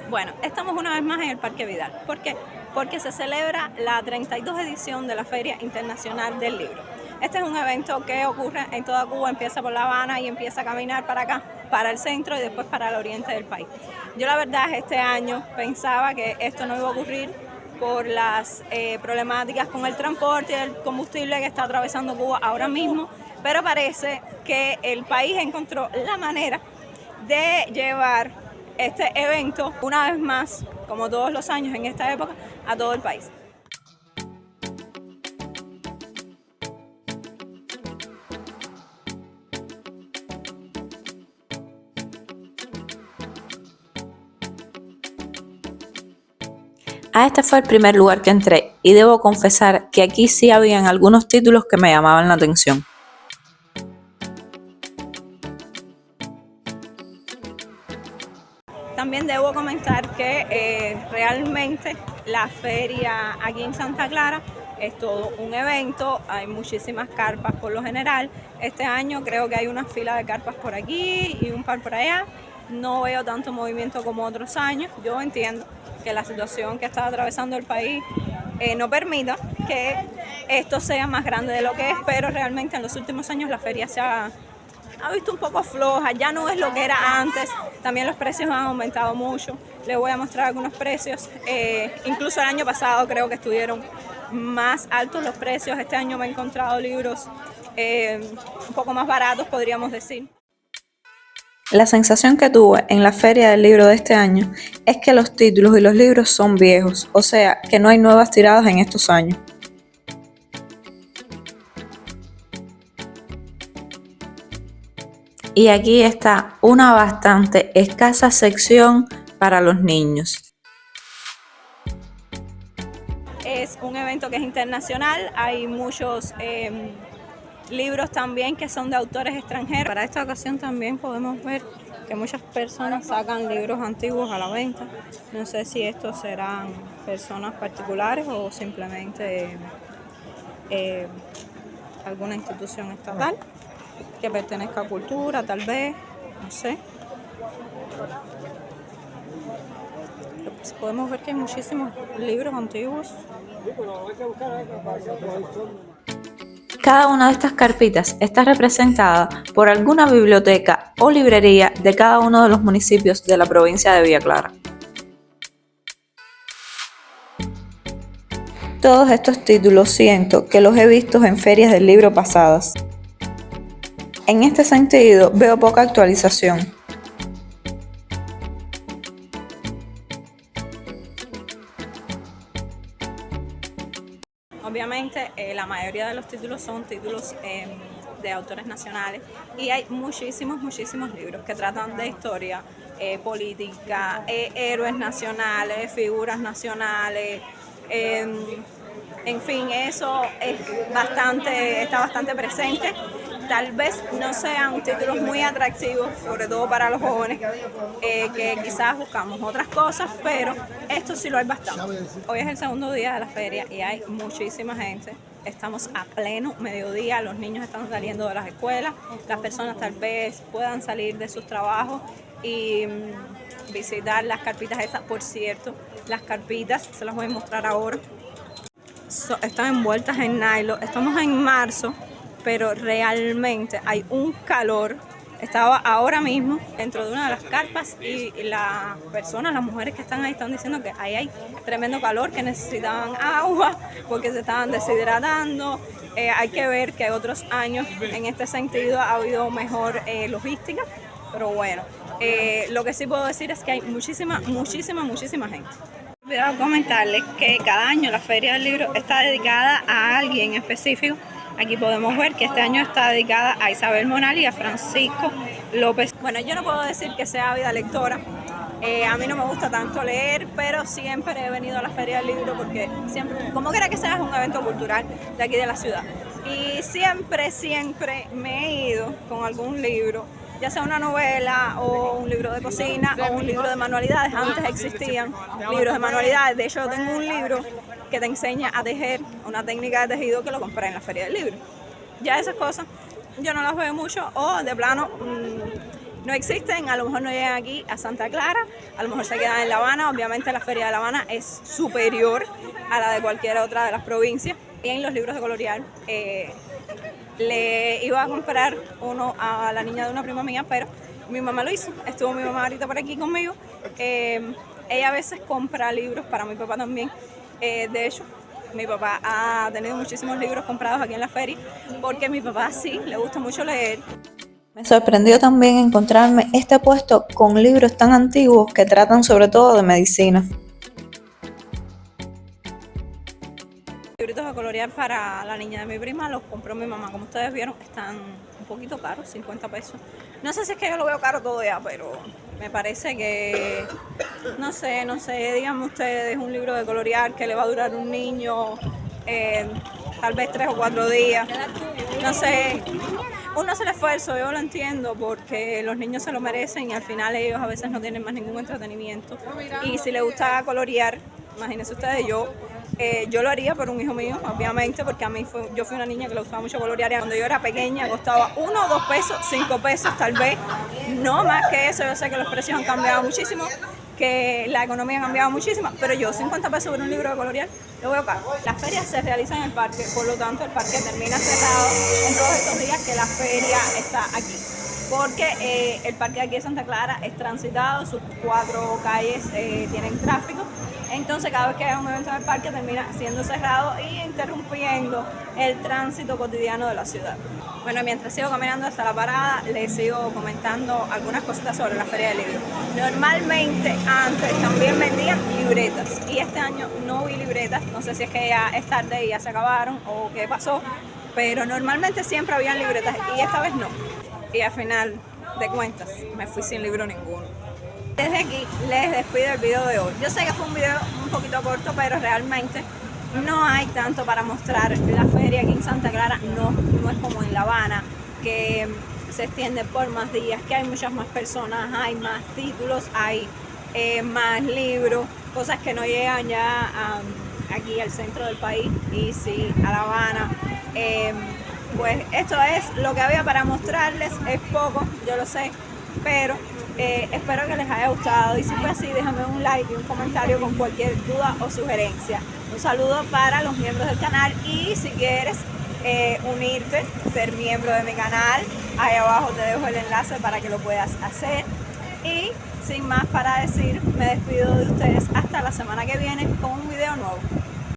Bueno, estamos una vez más en el Parque Vidal. ¿Por qué? Porque se celebra la 32 edición de la Feria Internacional del Libro. Este es un evento que ocurre en toda Cuba, empieza por La Habana y empieza a caminar para acá, para el centro y después para el oriente del país. Yo la verdad este año pensaba que esto no iba a ocurrir por las problemáticas con el transporte y el combustible que está atravesando Cuba ahora mismo, pero parece que el país encontró la manera de llevar este evento una vez más, como todos los años en esta época, a todo el país. A este fue el primer lugar que entré y debo confesar que aquí sí habían algunos títulos que me llamaban la atención. También debo comentar que realmente la feria aquí en Santa Clara es todo un evento, hay muchísimas carpas por lo general. Este año creo que hay una fila de carpas por aquí y un par por allá. No veo tanto movimiento como otros años. Yo entiendo que la situación que está atravesando el país no permita que esto sea más grande de lo que es, pero realmente en los últimos años la feria se ha visto un poco floja, ya no es lo que era antes, también los precios han aumentado mucho. Les voy a mostrar algunos precios, incluso el año pasado creo que estuvieron más altos los precios. Este año me he encontrado libros un poco más baratos, podríamos decir. La sensación que tuve en la Feria del Libro de este año es que los títulos y los libros son viejos, o sea, que no hay nuevas tiradas en estos años. Y aquí está una bastante escasa sección para los niños. Es un evento que es internacional, hay muchos libros también que son de autores extranjeros. Para esta ocasión también podemos ver que muchas personas sacan libros antiguos a la venta. No sé si estos serán personas particulares o simplemente alguna institución estatal que pertenezca a cultura, tal vez, no sé. Pues podemos ver que hay muchísimos libros antiguos. Cada una de estas carpitas está representada por alguna biblioteca o librería de cada uno de los municipios de la provincia de Villa Clara. Todos estos títulos siento que los he visto en ferias del libro pasadas. En este sentido, veo poca actualización. Obviamente la mayoría de los títulos son títulos de autores nacionales y hay muchísimos libros que tratan de historia, política, héroes nacionales, figuras nacionales, en fin, eso está bastante presente. Tal vez no sean títulos muy atractivos, sobre todo para los jóvenes, que quizás buscamos otras cosas, pero esto sí lo hay bastante. Hoy es el segundo día de la feria y hay muchísima gente. Estamos a pleno mediodía, los niños están saliendo de las escuelas, las personas tal vez puedan salir de sus trabajos y visitar las carpitas esas. Por cierto, las carpitas, se las voy a mostrar ahora, están envueltas en nylon. Estamos en marzo, pero realmente hay un calor. Estaba ahora mismo dentro de una de las carpas y las personas, las mujeres que están ahí están diciendo que ahí hay tremendo calor, que necesitaban agua porque se estaban deshidratando. Hay que ver que otros años en este sentido ha habido mejor logística, pero bueno, lo que sí puedo decir es que hay muchísima gente. Olvidado comentarles que cada año la Feria del Libro está dedicada a alguien específico. Aquí podemos ver que este año está dedicada a Isabel Monal y a Francisco López. Bueno, yo no puedo decir que sea ávida lectora. A mí no me gusta tanto leer, pero siempre he venido a la Feria del Libro porque siempre, como quiera que sea, es un evento cultural de aquí de la ciudad. Y siempre me he ido con algún libro, ya sea una novela o un libro de cocina o un libro de manualidades. Antes existían libros de manualidades. De hecho, tengo un libro que te enseña a tejer, una técnica de tejido que lo compré en la Feria del Libro. Ya esas cosas yo no las veo mucho o de plano no existen, a lo mejor no llegan aquí a Santa Clara, a lo mejor se quedan en La Habana. Obviamente la Feria de La Habana es superior a la de cualquier otra de las provincias. Y en los libros de colorear, le iba a comprar uno a la niña de una prima mía, pero mi mamá lo hizo. Estuvo mi mamá ahorita por aquí conmigo. Ella a veces compra libros para mi papá también. De hecho, mi papá ha tenido muchísimos libros comprados aquí en la feria, porque a mi papá sí le gusta mucho leer. Me sorprendió también encontrarme este puesto con libros tan antiguos que tratan sobre todo de medicina. Libritos a colorear para la niña de mi prima los compró mi mamá. Como ustedes vieron, están un poquito caros, 50 pesos. No sé si es que yo lo veo caro todo ya, pero me parece que, no sé, díganme ustedes, un libro de colorear que le va a durar un niño tal vez 3 o 4 días. No sé, uno hace el esfuerzo, yo lo entiendo, porque los niños se lo merecen y al final ellos a veces no tienen más ningún entretenimiento. Y si les gusta colorear, imagínense ustedes, yo lo haría por un hijo mío, obviamente, porque a mí yo fui una niña que le gustaba mucho colorear. Cuando yo era pequeña costaba 1 o 2 pesos, 5 pesos tal vez, no más que eso. Yo sé que los precios han cambiado muchísimo, que la economía ha cambiado muchísimo, pero yo 50 pesos por un libro de colorear lo veo caro. Las ferias se realizan en el parque, por lo tanto el parque termina cerrado en todos estos días que la feria está aquí, porque el parque aquí de Santa Clara es transitado, sus 4 calles tienen tráfico. Entonces cada vez que hay un evento en el parque termina siendo cerrado y interrumpiendo el tránsito cotidiano de la ciudad. Bueno, mientras sigo caminando hasta la parada, les sigo comentando algunas cositas sobre la Feria del Libro. Normalmente antes también vendían libretas y este año no vi libretas. No sé si es que ya es tarde y ya se acabaron o qué pasó, pero normalmente siempre habían libretas y esta vez no. Y al final de cuentas me fui sin libro ninguno. Desde aquí les despido el video de hoy. Yo sé que fue un video un poquito corto, pero realmente no hay tanto para mostrar. La feria aquí en Santa Clara no es como en La Habana, que se extiende por más días, que hay muchas más personas, hay más títulos, hay más libros, cosas que no llegan ya aquí al centro del país y sí a La Habana. Pues esto es lo que había para mostrarles, es poco, yo lo sé, pero espero que les haya gustado y si fue así déjame un like y un comentario con cualquier duda o sugerencia. Un saludo para los miembros del canal y si quieres unirte, ser miembro de mi canal, ahí abajo te dejo el enlace para que lo puedas hacer. Y sin más para decir, me despido de ustedes hasta la semana que viene con un video nuevo.